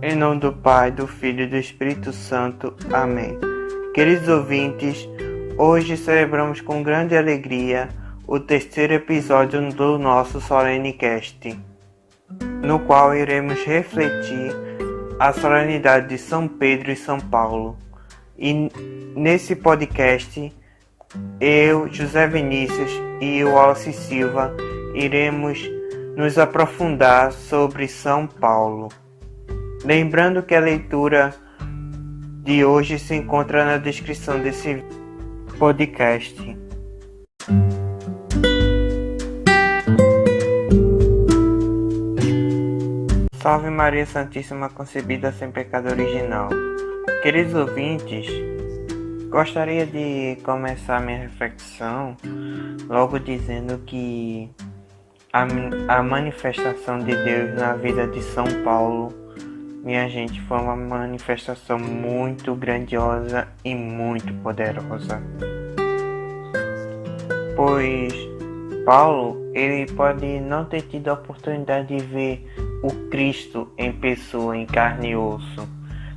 Em nome do Pai, do Filho e do Espírito Santo. Amém. Queridos ouvintes, hoje celebramos com grande alegria o terceiro episódio do nosso Solenecast, no qual iremos refletir a solenidade de São Pedro e São Paulo. E nesse podcast, eu, José Vinícius e o Wallace Silva iremos nos aprofundar sobre São Paulo. Lembrando que a leitura de hoje se encontra na descrição desse podcast. Salve Maria Santíssima concebida sem pecado original. Queridos ouvintes, gostaria de começar minha reflexão logo dizendo que a manifestação de Deus na vida de São Paulo, minha gente, foi uma manifestação muito grandiosa e muito poderosa. Pois Paulo, ele pode não ter tido a oportunidade de ver o Cristo em pessoa, em carne e osso,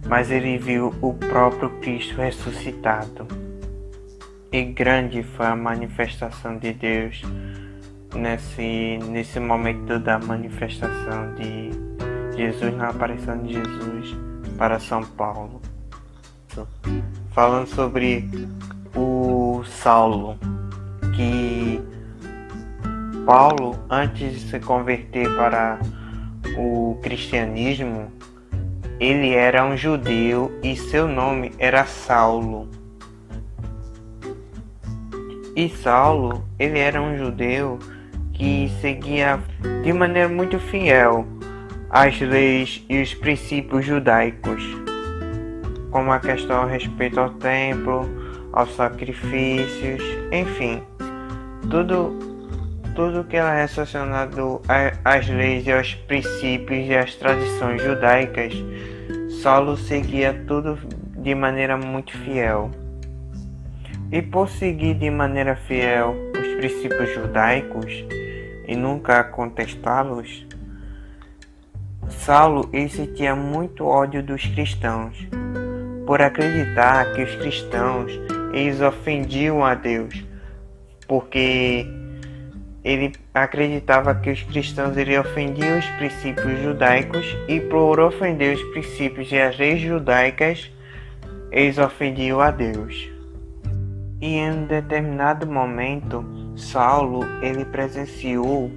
mas ele viu o próprio Cristo ressuscitado. E grande foi a manifestação de Deus nesse momento da manifestação de Jesus, na aparição de Jesus para São Paulo. Falando sobre o Saulo, que Paulo, antes de se converter para o cristianismo, ele era um judeu e seu nome era Saulo. E Saulo, ele era um judeu que seguia de maneira muito fiel as leis e os princípios judaicos, como a questão a respeito ao templo, aos sacrifícios, enfim, tudo que era relacionado às leis e aos princípios e às tradições judaicas, Saulo seguia tudo de maneira muito fiel. E por seguir de maneira fiel os princípios judaicos e nunca contestá-los, Saulo ele sentia muito ódio dos cristãos, por acreditar que os cristãos eles ofendiam a Deus, porque ele acreditava que os cristãos ofendiam os princípios judaicos e por ofender os princípios e as leis judaicas, eles ofendiam a Deus. E em um determinado momento, Saulo ele presenciou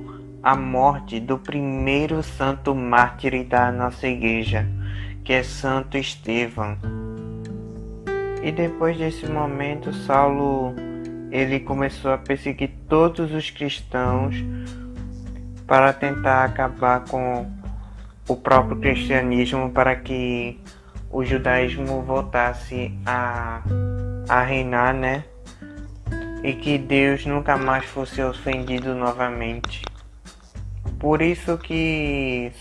a morte do primeiro santo mártir da nossa igreja, que é Santo Estevão. E depois desse momento, Saulo ele começou a perseguir todos os cristãos para tentar acabar com o próprio cristianismo, para que o judaísmo voltasse a reinar, né? E que Deus nunca mais fosse ofendido novamente. Por isso que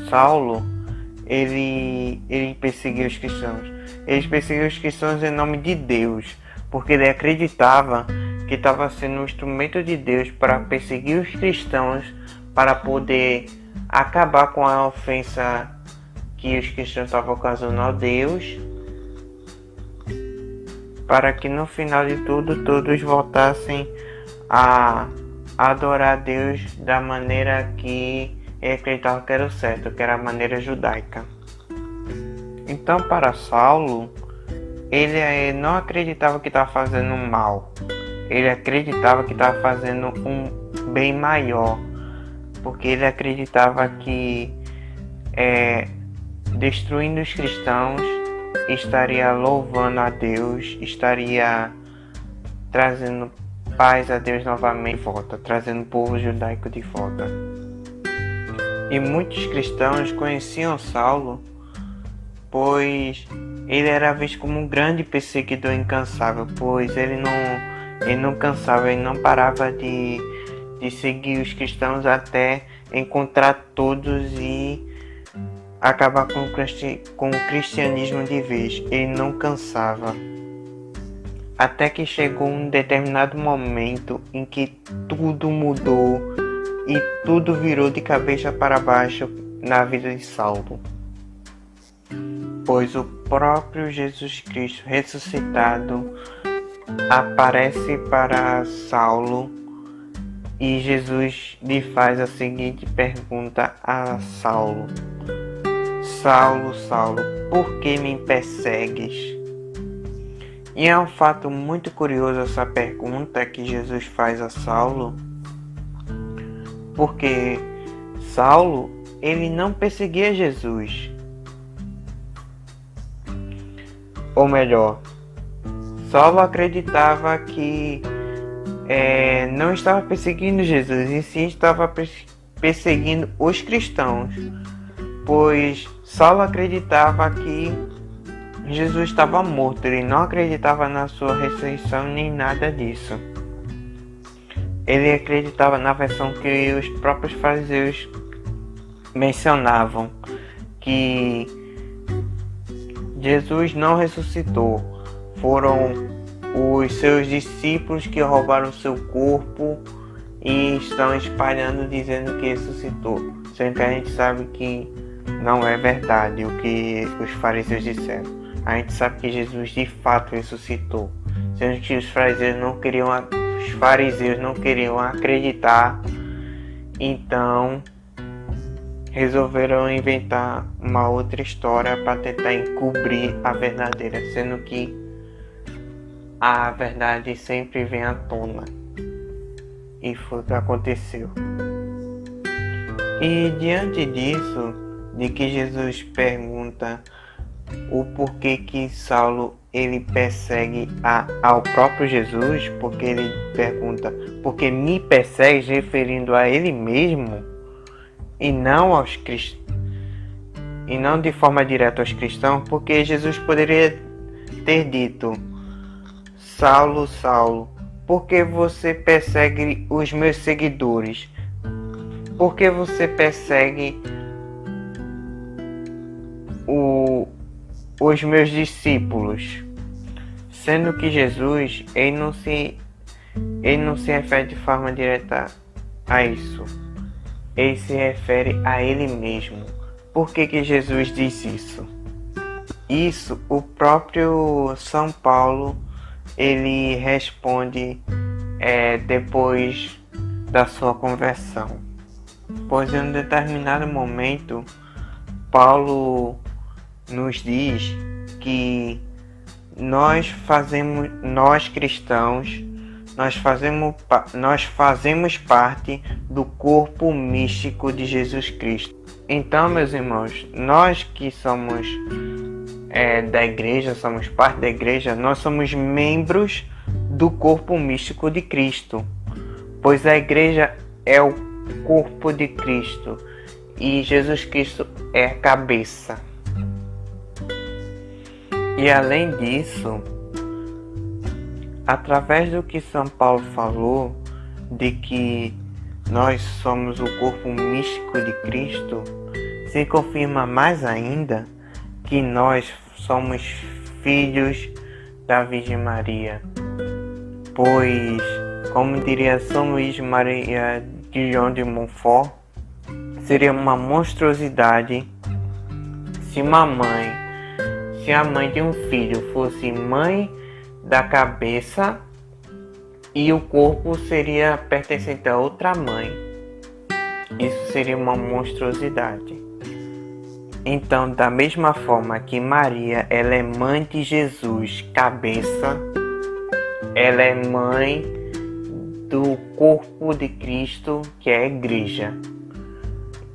Saulo ele perseguiu os cristãos. Ele perseguiu os cristãos em nome de Deus, porque ele acreditava que estava sendo um instrumento de Deus para perseguir os cristãos, para poder acabar com a ofensa que os cristãos estavam causando a Deus, para que no final de tudo todos voltassem a adorar a Deus da maneira que ele acreditava que era o certo, que era a maneira judaica. Então, para Saulo, ele não acreditava que estava fazendo mal, ele acreditava que estava fazendo um bem maior, porque ele acreditava que destruindo os cristãos estaria louvando a Deus, estaria trazendo paz a Deus novamente de volta, trazendo o povo judaico de volta. E muitos cristãos conheciam Saulo, pois ele era visto como um grande perseguidor incansável, pois ele não cansava, ele não parava de seguir os cristãos até encontrar todos e acabar com o cristianismo de vez. Ele não cansava. Até que chegou um determinado momento em que tudo mudou e tudo virou de cabeça para baixo na vida de Saulo. Pois o próprio Jesus Cristo ressuscitado aparece para Saulo e Jesus lhe faz a seguinte pergunta a Saulo: Saulo, Saulo, por que me persegues? E é um fato muito curioso essa pergunta que Jesus faz a Saulo, porque Saulo, ele não perseguia Jesus. Ou melhor, Saulo acreditava que não estava perseguindo Jesus, e sim estava perseguindo os cristãos, pois Saulo acreditava que Jesus estava morto, ele não acreditava na sua ressurreição nem nada disso. Ele acreditava na versão que os próprios fariseus mencionavam, que Jesus não ressuscitou, foram os seus discípulos que roubaram seu corpo e estão espalhando dizendo que ressuscitou, sendo que a gente sabe que não é verdade o que os fariseus disseram. A gente sabe que Jesus de fato ressuscitou, sendo que os fariseus não queriam acreditar, então resolveram inventar uma outra história para tentar encobrir a verdadeira, sendo que a verdade sempre vem à tona. E foi o que aconteceu. E diante disso, de que Jesus pergunta o porquê que Saulo ele persegue ao próprio Jesus, porque ele pergunta: porque me persegues, referindo a ele mesmo e não aos cristãos, e não de forma direta aos cristãos, porque Jesus poderia ter dito: Saulo, Saulo, por que você persegue os meus seguidores? Por que você persegue os meus discípulos? Sendo que Jesus ele não se refere de forma direta a isso. Ele se refere a ele mesmo. Por que Jesus diz isso? Isso o próprio São Paulo ele responde depois da sua conversão. Pois em um determinado momento Paulo nos diz que nós cristãos, nós fazemos parte do corpo místico de Jesus Cristo. Então, meus irmãos, nós que somos da igreja, somos parte da igreja, nós somos membros do corpo místico de Cristo, pois a igreja é o corpo de Cristo e Jesus Cristo é a cabeça. E além disso, através do que São Paulo falou, de que nós somos o corpo místico de Cristo, se confirma mais ainda que nós somos filhos da Virgem Maria. Pois, como diria São Luís Maria de João de Montfort, seria uma monstruosidade se a mãe de um filho fosse mãe da cabeça e o corpo seria pertencente a outra mãe. Isso seria uma monstruosidade. Então, da mesma forma que Maria ela é mãe de Jesus, cabeça, ela é mãe do corpo de Cristo, que é a igreja.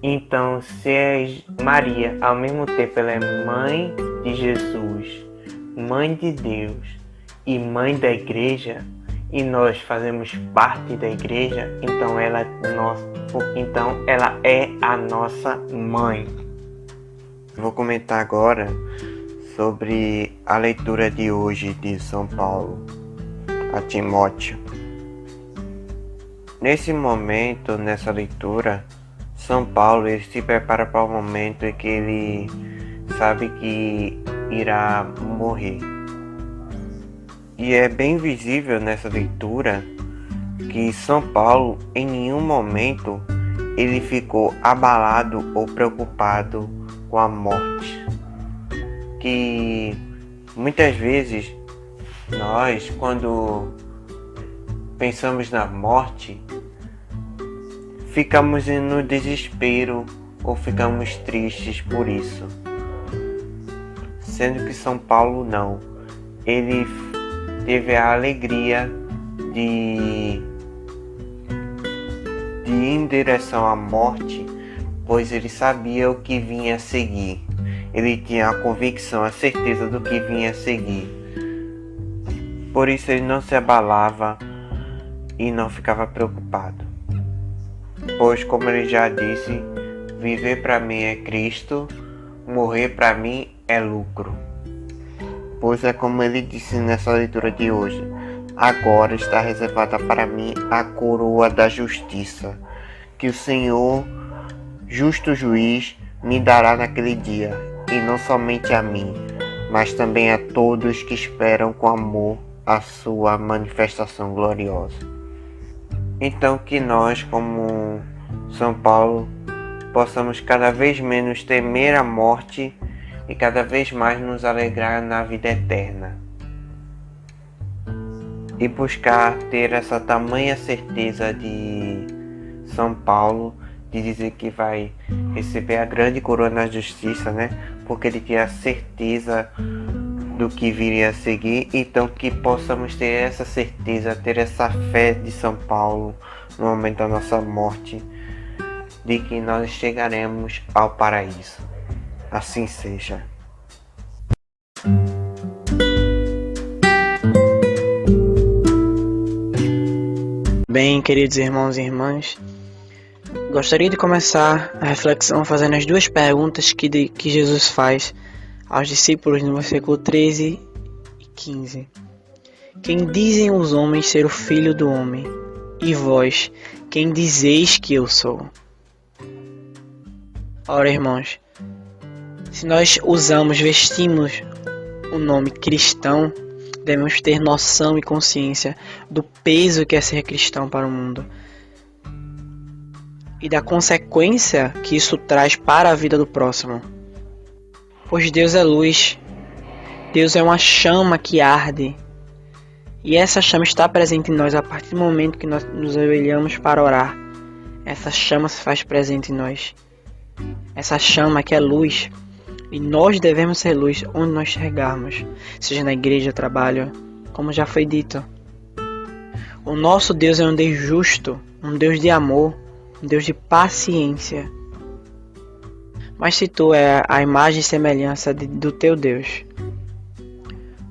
Então, se Maria, ao mesmo tempo, ela é mãe de Jesus, mãe de Deus e mãe da igreja, e nós fazemos parte da igreja, então ela é a nossa mãe. Vou comentar agora sobre a leitura de hoje de São Paulo a Timóteo. Nesse momento, nessa leitura, São Paulo ele se prepara para o momento em que ele sabe que irá morrer. E é bem visível nessa leitura que São Paulo em nenhum momento ele ficou abalado ou preocupado com a morte. Que muitas vezes nós, quando pensamos na morte, ficamos no desespero ou ficamos tristes por isso. Sendo que São Paulo não. Ele teve a alegria de ir em direção à morte, pois ele sabia o que vinha a seguir. Ele tinha a convicção, a certeza do que vinha a seguir. Por isso ele não se abalava e não ficava preocupado. Pois, como ele já disse, viver para mim é Cristo, morrer para mim é lucro. Pois é como ele disse nessa leitura de hoje: agora está reservada para mim a coroa da justiça, que o Senhor, justo juiz, me dará naquele dia, e não somente a mim, mas também a todos que esperam com amor a sua manifestação gloriosa. Então que nós, como São Paulo, possamos cada vez menos temer a morte e cada vez mais nos alegrar na vida eterna. E buscar ter essa tamanha certeza de São Paulo, de dizer que vai receber a grande coroa na justiça, né? Porque ele tinha certeza do que viria a seguir. Então que possamos ter essa certeza, ter essa fé de São Paulo no momento da nossa morte, de que nós chegaremos ao paraíso. Assim seja. Bem, queridos irmãos e irmãs, gostaria de começar a reflexão fazendo as duas perguntas que Jesus faz aos discípulos no versículo 13 e 15. Quem dizem os homens ser o Filho do Homem? E vós, quem dizeis que eu sou? Ora, irmãos, se nós vestimos o nome cristão, devemos ter noção e consciência do peso que é ser cristão para o mundo e da consequência que isso traz para a vida do próximo. Pois Deus é luz, Deus é uma chama que arde, e essa chama está presente em nós a partir do momento que nós nos ajoelhamos para orar. Essa chama se faz presente em nós, essa chama que é luz. E nós devemos ser luz onde nós chegarmos, seja na igreja, trabalho, como já foi dito. O nosso Deus é um Deus justo, um Deus de amor, um Deus de paciência. Mas se tu é a imagem e semelhança do teu Deus,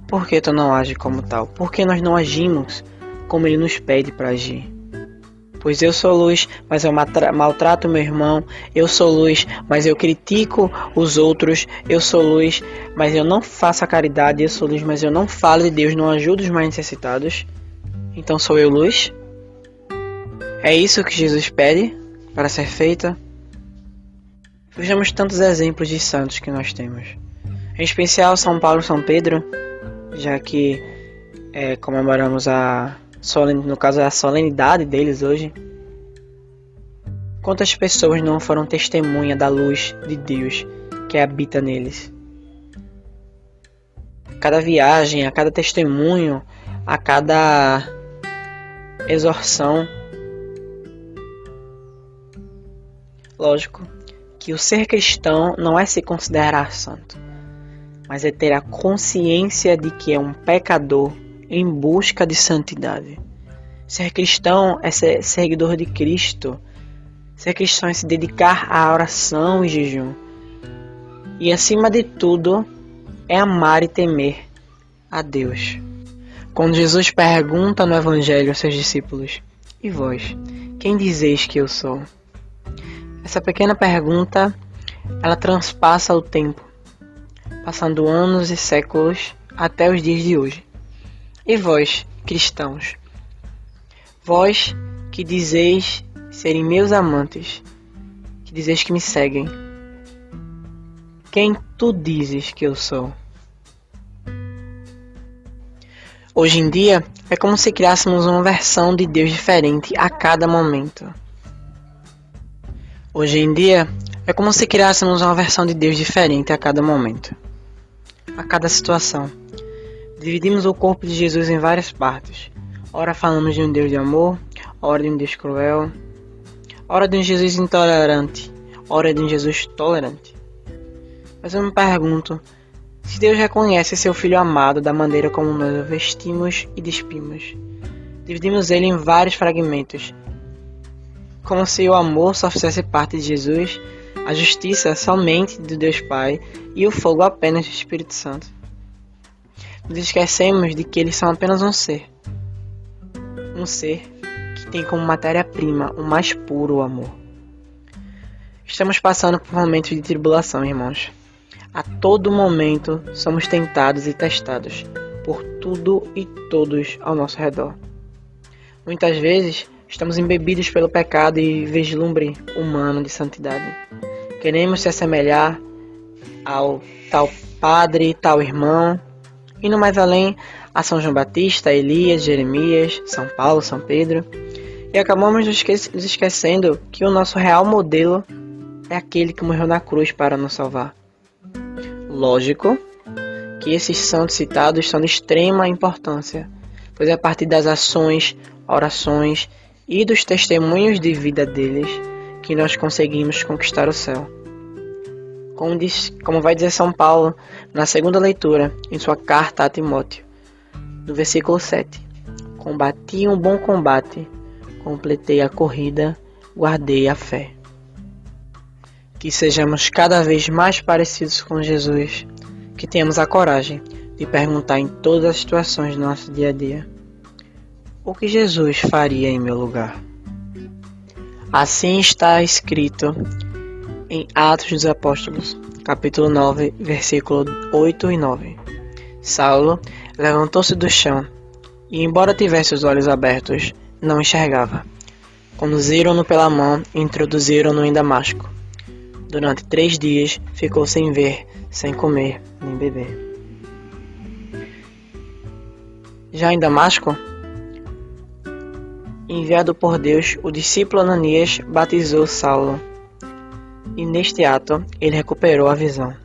por que tu não age como tal? Por que nós não agimos como Ele nos pede para agir? Pois eu sou luz, mas eu maltrato meu irmão. Eu sou luz, mas eu critico os outros. Eu sou luz, mas eu não faço a caridade. Eu sou luz, mas eu não falo de Deus, não ajudo os mais necessitados. Então sou eu luz? É isso que Jesus pede para ser feita? Vejamos tantos exemplos de santos que nós temos. Em especial São Paulo e São Pedro, já que comemoramos no caso, a solenidade deles hoje. Quantas pessoas não foram testemunha da luz de Deus que habita neles? A cada viagem, a cada testemunho, a cada exorção. Lógico que o ser cristão não é se considerar santo, mas é ter a consciência de que é um pecador em busca de santidade. Ser cristão é ser seguidor de Cristo. Ser cristão é se dedicar à oração e jejum. E acima de tudo, é amar e temer a Deus. Quando Jesus pergunta no Evangelho aos seus discípulos: e vós, quem dizeis que eu sou? Essa pequena pergunta, ela transpassa o tempo, passando anos e séculos até os dias de hoje. E vós, cristãos, vós que dizeis serem meus amantes, que dizeis que me seguem, quem tu dizes que eu sou? Hoje em dia, é como se criássemos uma versão de Deus diferente a cada momento. Hoje em dia, é como se criássemos uma versão de Deus diferente a cada momento, a cada situação. Dividimos o corpo de Jesus em várias partes. Ora falamos de um Deus de amor, ora de um Deus cruel, ora de um Jesus intolerante, ora de um Jesus tolerante. Mas eu me pergunto, se Deus reconhece seu Filho amado da maneira como nós o vestimos e despimos, dividimos ele em vários fragmentos, como se o amor só fizesse parte de Jesus, a justiça somente de Deus Pai e o fogo apenas do Espírito Santo. Nos esquecemos de que eles são apenas um ser que tem como matéria-prima o mais puro amor. Estamos passando por momentos de tribulação, irmãos. A todo momento somos tentados e testados por tudo e todos ao nosso redor. Muitas vezes estamos embebidos pelo pecado e vislumbre humano de santidade. Queremos se assemelhar ao tal padre, tal irmão, indo mais além a São João Batista, Elias, Jeremias, São Paulo, São Pedro, e acabamos nos esquecendo que o nosso real modelo é aquele que morreu na cruz para nos salvar. Lógico que esses santos citados são de extrema importância, pois é a partir das ações, orações e dos testemunhos de vida deles que nós conseguimos conquistar o céu. Como vai dizer São Paulo na segunda leitura, em sua carta a Timóteo, no versículo 7. Combati um bom combate, completei a corrida, guardei a fé. Que sejamos cada vez mais parecidos com Jesus, que tenhamos a coragem de perguntar em todas as situações do nosso dia a dia: o que Jesus faria em meu lugar? Assim está escrito em Atos dos Apóstolos, capítulo 9, versículo 8 e 9. Saulo levantou-se do chão e, embora tivesse os olhos abertos, não enxergava. Conduziram-no pela mão e introduziram-no em Damasco. Durante 3 dias ficou sem ver, sem comer, nem beber. Já em Damasco, enviado por Deus, o discípulo Ananias batizou Saulo, e neste ato ele recuperou a visão.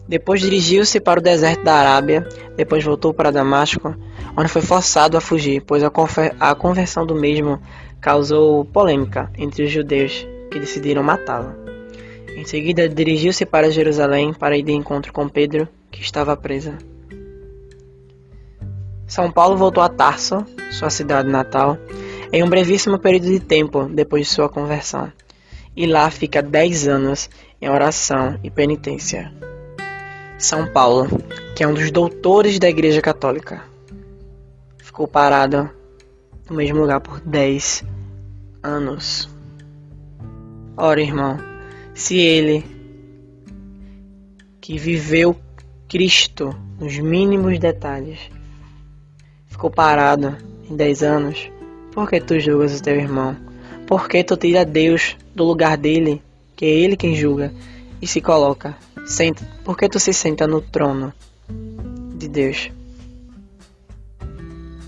Depois dirigiu-se para o deserto da Arábia, depois voltou para Damasco, onde foi forçado a fugir, pois a conversão do mesmo causou polêmica entre os judeus, que decidiram matá-lo. Em seguida, dirigiu-se para Jerusalém para ir de encontro com Pedro, que estava presa. São Paulo voltou a Tarso, sua cidade natal, em um brevíssimo período de tempo depois de sua conversão, e lá fica 10 anos em oração e penitência. São Paulo, que é um dos doutores da Igreja Católica, ficou parado no mesmo lugar por 10 anos. Ora, irmão, se ele, que viveu Cristo nos mínimos detalhes, ficou parado em 10 anos, por que tu julgas o teu irmão? Por que tu tira Deus do lugar dele, que é ele quem julga, e se coloca? Por que tu se senta no trono de Deus?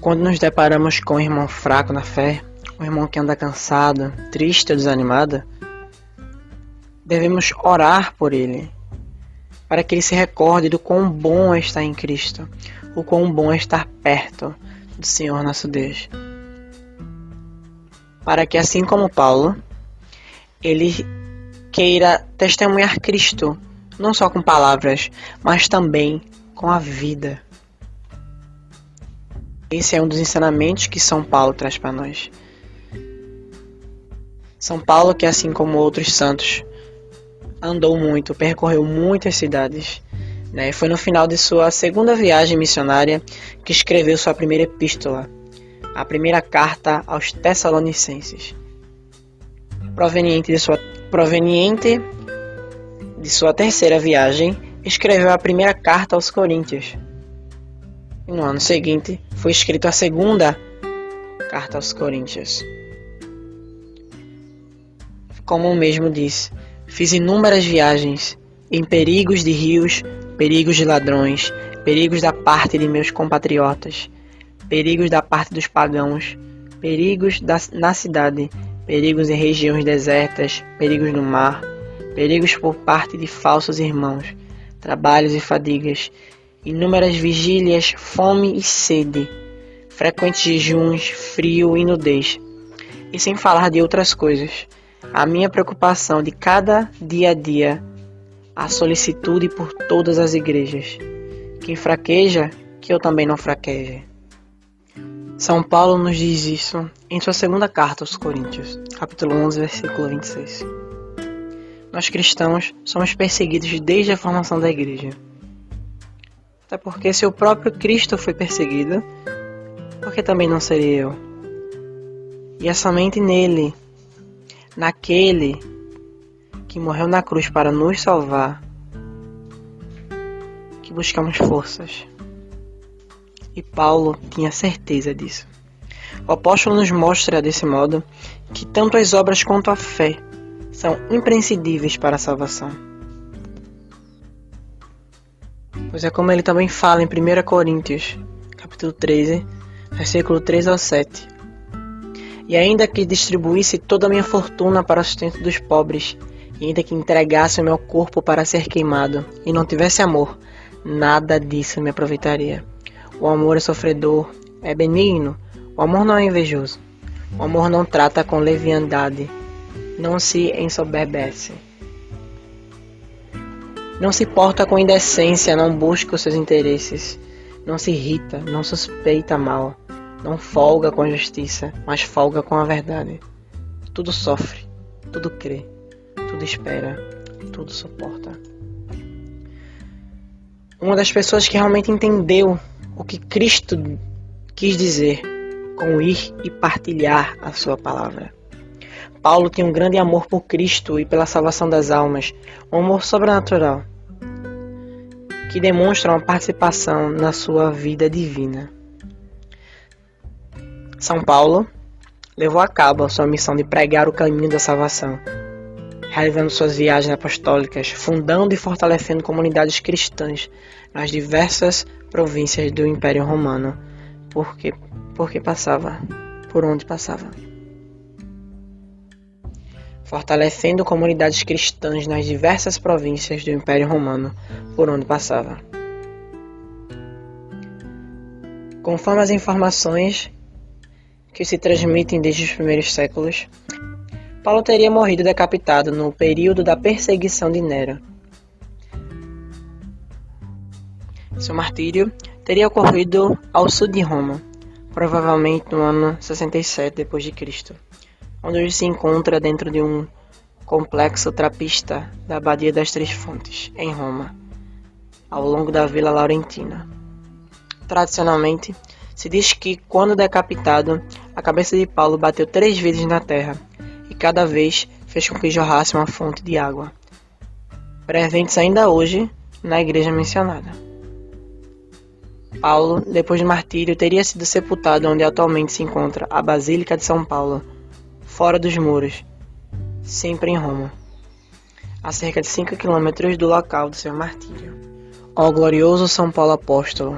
Quando nos deparamos com um irmão fraco na fé, um irmão que anda cansado, triste ou desanimado, devemos orar por ele, para que ele se recorde do quão bom é estar em Cristo, o quão bom é estar perto do Senhor nosso Deus. Para que, assim como Paulo, ele queira testemunhar Cristo, não só com palavras, mas também com a vida. Esse é um dos ensinamentos que São Paulo traz para nós. São Paulo, que assim como outros santos, andou muito, percorreu muitas cidades, né? Foi no final de sua segunda viagem missionária que escreveu sua primeira epístola, a primeira carta aos Tessalonicenses. Proveniente de sua terceira viagem, escreveu a primeira carta aos Coríntios. E no ano seguinte, foi escrita a segunda carta aos Coríntios. Como o mesmo disse: fiz inúmeras viagens, em perigos de rios, perigos de ladrões, perigos da parte de meus compatriotas, perigos da parte dos pagãos, perigos na cidade, perigos em regiões desertas, perigos no mar, perigos por parte de falsos irmãos, trabalhos e fadigas, inúmeras vigílias, fome e sede, frequentes jejuns, frio e nudez. E sem falar de outras coisas, a minha preocupação de cada dia a dia, a solicitude por todas as igrejas. Quem fraqueja, que eu também não fraqueje. São Paulo nos diz isso em sua segunda carta aos Coríntios, capítulo 11, versículo 26. Nós cristãos somos perseguidos desde a formação da igreja. Até porque se o próprio Cristo foi perseguido, por que também não serei eu? E é somente nele, naquele que morreu na cruz para nos salvar, que buscamos forças. E Paulo tinha certeza disso. O apóstolo nos mostra desse modo que tanto as obras quanto a fé são imprescindíveis para a salvação. Pois é como ele também fala em 1 Coríntios, capítulo 13, versículo 3 ao 7. E ainda que distribuísse toda a minha fortuna para o sustento dos pobres, e ainda que entregasse o meu corpo para ser queimado, e não tivesse amor, nada disso me aproveitaria. O amor é sofredor, é benigno, o amor não é invejoso, o amor não trata com leviandade, não se ensoberbece, não se porta com indecência, não busca os seus interesses, não se irrita, não suspeita mal, não folga com a justiça, mas folga com a verdade. Tudo sofre, tudo crê, tudo espera, tudo suporta. Uma das pessoas que realmente entendeu o que Cristo quis dizer com ir e partilhar a sua palavra. Paulo tinha um grande amor por Cristo e pela salvação das almas, um amor sobrenatural, que demonstra uma participação na sua vida divina. São Paulo levou a cabo a sua missão de pregar o caminho da salvação, realizando suas viagens apostólicas, fundando e fortalecendo comunidades cristãs nas diversas províncias do Império Romano, porque passava, por onde passava. Fortalecendo comunidades cristãs nas diversas províncias do Império Romano, por onde passava. Conforme as informações que se transmitem desde os primeiros séculos, Paulo teria morrido decapitado no período da perseguição de Nero. Seu martírio teria ocorrido ao sul de Roma, provavelmente no ano 67 d.C., onde ele se encontra dentro de um complexo trapista da Abadia das Três Fontes, em Roma, ao longo da Vila Laurentina. Tradicionalmente, se diz que, quando decapitado, a cabeça de Paulo bateu 3 vezes na terra, e cada vez fez com que jorrasse uma fonte de água, presentes ainda hoje na igreja mencionada. Paulo, depois do martírio, teria sido sepultado onde atualmente se encontra a Basílica de São Paulo, fora dos muros, sempre em Roma, a cerca de 5 km do local do seu martírio. Ó glorioso São Paulo apóstolo,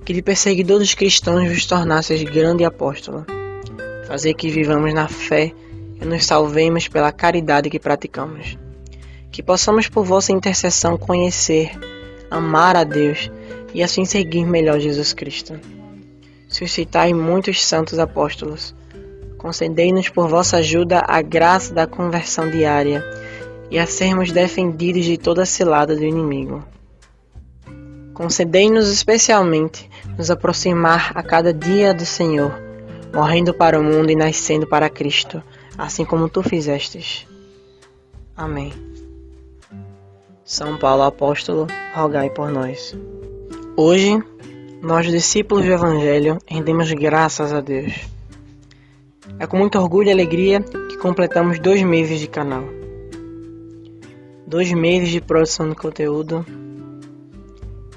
que de perseguidor dos cristãos vos tornasseis grande apóstolo, fazer que vivamos na fé e nos salvemos pela caridade que praticamos, que possamos por vossa intercessão conhecer, amar a Deus e assim seguir melhor Jesus Cristo. Suscitai muitos santos apóstolos, concedei-nos por vossa ajuda a graça da conversão diária e a sermos defendidos de toda cilada do inimigo. Concedei-nos especialmente nos aproximar a cada dia do Senhor, morrendo para o mundo e nascendo para Cristo, assim como tu fizestes. Amém. São Paulo apóstolo, rogai por nós. Hoje, nós, discípulos do Evangelho, rendemos graças a Deus. É com muito orgulho e alegria que completamos 2 meses de canal. 2 meses de produção de conteúdo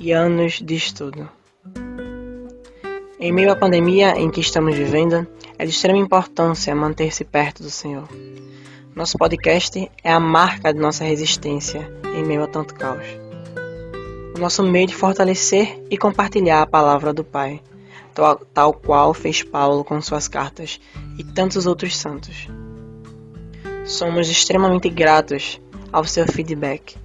e anos de estudo. Em meio à pandemia em que estamos vivendo, é de extrema importância manter-se perto do Senhor. Nosso podcast é a marca de nossa resistência em meio a tanto caos. nosso meio de fortalecer e compartilhar a palavra do Pai, tal qual fez Paulo com suas cartas e tantos outros santos. Somos extremamente gratos ao seu feedback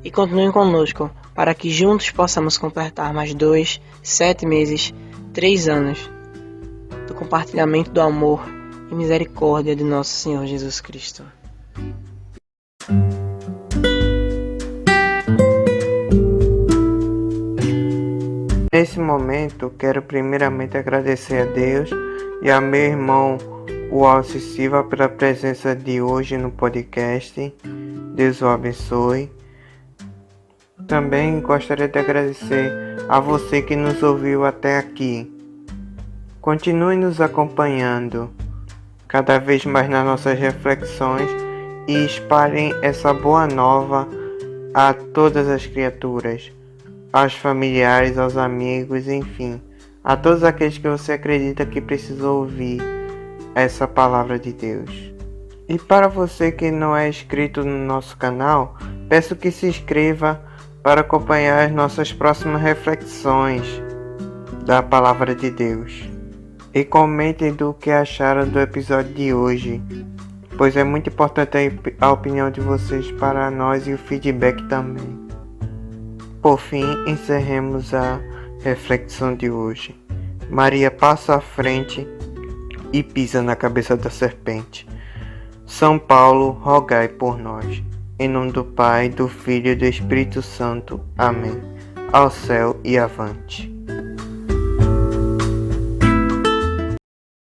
e continuem conosco para que juntos possamos completar mais 2, 7 meses, 3 anos do compartilhamento do amor e misericórdia de nosso Senhor Jesus Cristo. Nesse momento, quero primeiramente agradecer a Deus e a meu irmão, o Alci Silva, pela presença de hoje no podcast. Deus o abençoe. Também gostaria de agradecer a você que nos ouviu até aqui. Continue nos acompanhando cada vez mais nas nossas reflexões e espalhem essa boa nova a todas as criaturas, aos familiares, aos amigos, enfim, a todos aqueles que você acredita que precisam ouvir essa palavra de Deus. E para você que não é inscrito no nosso canal, peço que se inscreva para acompanhar as nossas próximas reflexões da palavra de Deus. E comentem do que acharam do episódio de hoje, pois é muito importante a opinião de vocês para nós e o feedback também. Por fim, encerremos a reflexão de hoje. Maria passa à frente e pisa na cabeça da serpente. São Paulo, rogai por nós. Em nome do Pai, do Filho e do Espírito Santo. Amém. Ao céu e avante.